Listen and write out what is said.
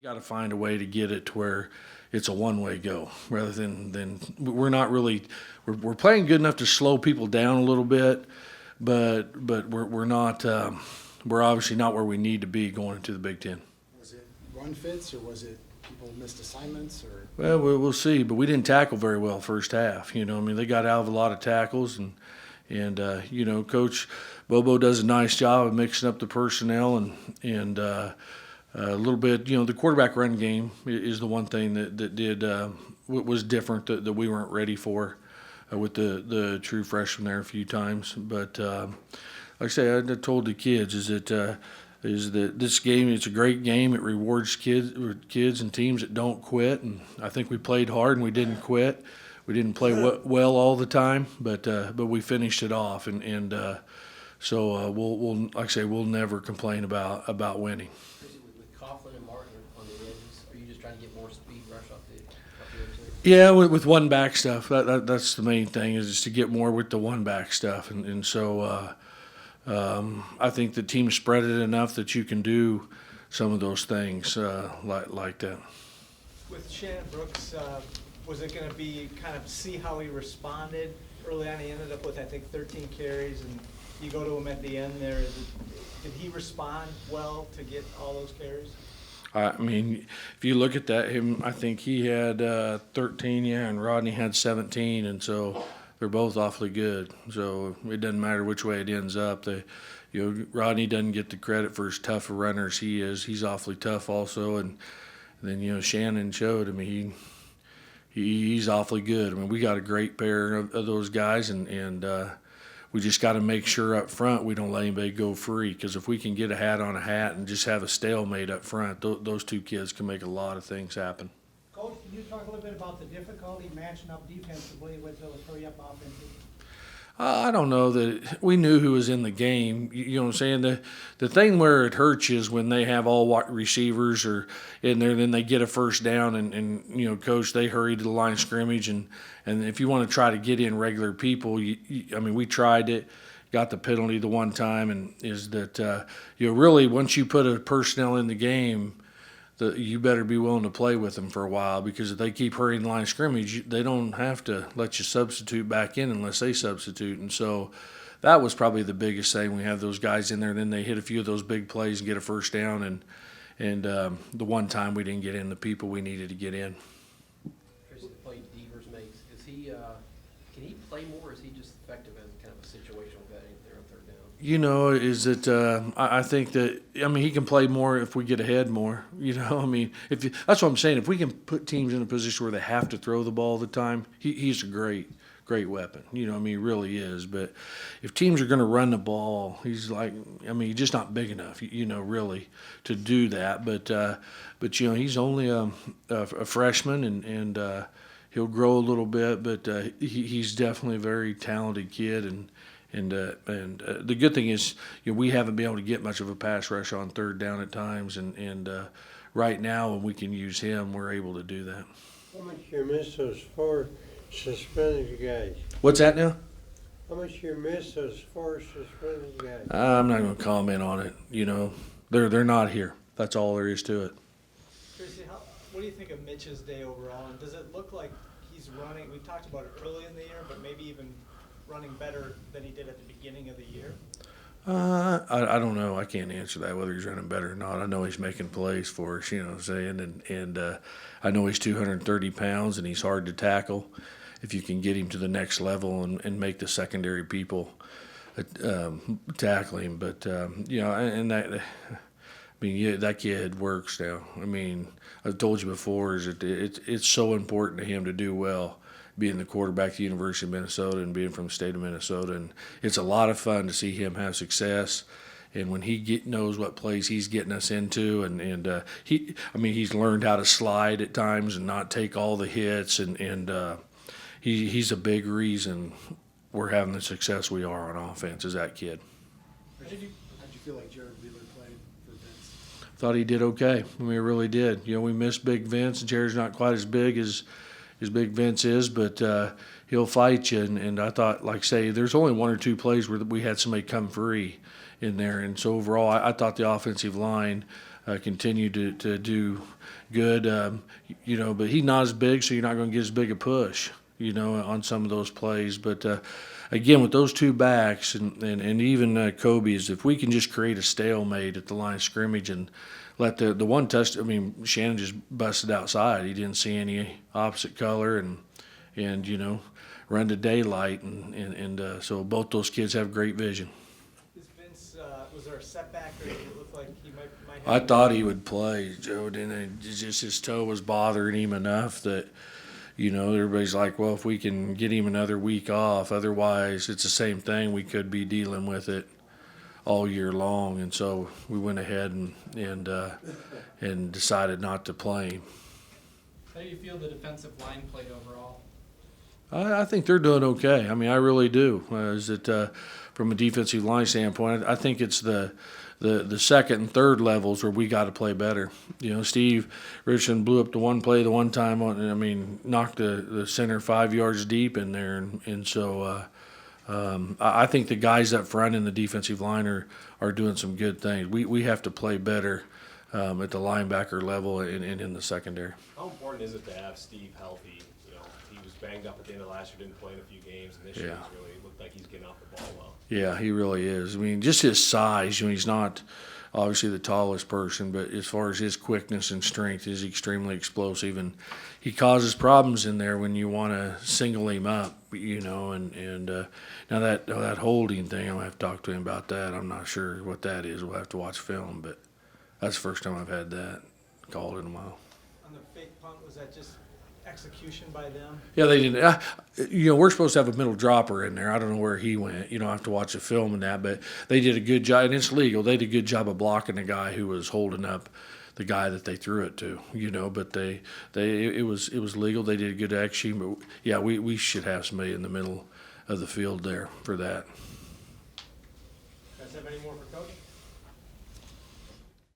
Got to find a way to get it to where it's a one-way go rather than we're not really we're playing good enough to slow people down a little bit, but we're not we're obviously not where we need to be going into the Big Ten. Was it run fits or was it people missed assignments or? Well, we'll see, but we didn't tackle very well first half. I mean, they got out of a lot of tackles, and Coach Bobo does a nice job of mixing up the personnel and a little bit. The quarterback run game is the one thing that did was different that we weren't ready for with the true freshman there a few times. But like I say, I told the kids is that this game, it's a great game. It rewards kids and teams that don't quit. And I think we played hard and we didn't quit. We didn't play well all the time, but we finished it off. So we'll like I say, we'll never complain about winning. With Coughlin and Martin on the edges, are you just trying to get more speed rush off the edges? Yeah, with one back stuff. That's the main thing is to get more with the one back stuff, and so I think the team spread it enough that you can do some of those things like that. With Shannon Brooks, was it going to be kind of see how he responded early on? He ended up with I think 13 carries, and you go to him at the end there. Did he respond well to get all those carries? I mean, if you look at that, I think he had 13, and Rodney had 17, and so they're both awfully good. So it doesn't matter which way it ends up. Rodney doesn't get the credit for as tough a runner as he is. He's awfully tough also, and then Shannon showed. I mean, he's awfully good. I mean, we got a great pair of those guys, and we just got to make sure up front we don't let anybody go free, because if we can get a hat on a hat and just have a stalemate up front, those two kids can make a lot of things happen. Coach, can you talk a little bit about the difficulty matching up defensively with those hurry-up offenses? I don't know that we knew who was in the game. You know what I'm saying? The thing where it hurts is when they have all wide receivers or in there, then they get a first down and coach, they hurry to the line of scrimmage. And if you want to try to get in regular people, I mean, we tried it, got the penalty the one time, and is that, really once you put a personnel in the game, you better be willing to play with them for a while, because if they keep hurrying the line of scrimmage, they don't have to let you substitute back in unless they substitute. And so that was probably the biggest thing. We have those guys in there, and then they hit a few of those big plays and get a first down. And the one time we didn't get in the people we needed to get in. Tracy, the play Devers makes, can he play more, or is he just effective as kind of a situational guy there on third down? Is that I think that, I mean, he can play more if we get ahead more. I mean, that's what I'm saying. If we can put teams in a position where they have to throw the ball all the time, he's a great weapon. I mean, he really is. But if teams are going to run the ball, he's he's just not big enough, really, to do that. But he's only a freshman, and he'll grow a little bit. But he's definitely a very talented kid, and the good thing is, we haven't been able to get much of a pass rush on third down at times, and right now when we can use him, we're able to do that. How much you miss those four suspended guys? What's that now? How much you miss those four suspended guys? I'm not going to comment on it. They're not here. That's all there is to it. Tracy, what do you think of Mitch's day overall? And does it look like he's running? We talked about it early in the year, but maybe even running better than he did at the beginning of the year? I don't know. I can't answer that, whether he's running better or not. I know he's making plays for us, what I'm saying, and I know he's 230 pounds and he's hard to tackle. If you can get him to the next level and make the secondary people tackle him, but and that. I mean, that kid works now. I mean, I've told you before, is that it's so important to him to do well, being the quarterback at the University of Minnesota and being from the state of Minnesota. And it's a lot of fun to see him have success. And when he knows what plays he's getting us into, and he's learned how to slide at times and not take all the hits, and he's a big reason we're having the success we are on offense, is that kid. How'd you feel like Jared Wheeler played for Vince? Thought he did okay. I mean, we really did. We missed Big Vince. Jared's not quite as big as Big Vince is, but he'll fight you. And I thought, like say, there's only one or two plays where we had somebody come free in there. And so overall, I thought the offensive line continue to do good. You know, but he's not as big, so you're not going to get as big a push, you know, on some of those plays. But again, with those two backs and even Kobe's, if we can just create a stalemate at the line of scrimmage and let the one touch, I mean, Shannon just busted outside. He didn't see any opposite color and you know, run to daylight. And so both those kids have great vision. Is Vince, was there a setback, or did it look like he might I have? thought he would play, Joe, and just his toe was bothering him enough that, you know, everybody's like, well, if we can get him another week off, otherwise it's the same thing. We could be dealing with it all year long, and so we went ahead and decided not to play him. How do you feel the defensive line played overall? I think they're doing okay. I mean, I really do. Is it from a defensive line standpoint? I think it's the second and third levels where we got to play better. You know, Steve Richardson blew up the one play the one time on. I mean, knocked the center 5 yards deep in there, and so I think the guys up front in the defensive line are doing some good things. We have to play better at the linebacker level and in the secondary. How important is it to have Steve healthy? You know, he was banged up at the end of last year, didn't play in a few games, and this year he's really looked like he's getting off the ball well. Yeah, he really is. I mean, just his size. You know, he's not obviously the tallest person, but as far as his quickness and strength, he's extremely explosive, and he causes problems in there when you want to single him up. You know, and now that holding thing, I'm gonna have to talk to him about that. I'm not sure what that is. We'll have to watch film, but that's the first time I've had that called in a while. On the fake punt, was that just execution by them? Yeah, they didn't. You know, we're supposed to have a middle dropper in there. I don't know where he went. You know, I have to watch the film and that, but they did a good job, and it's legal. They did a good job of blocking the guy who was holding up the guy that they threw it to. You know, but it was legal. They did a good action, but yeah, we should have somebody in the middle of the field there for that. Guys have any more for Coach?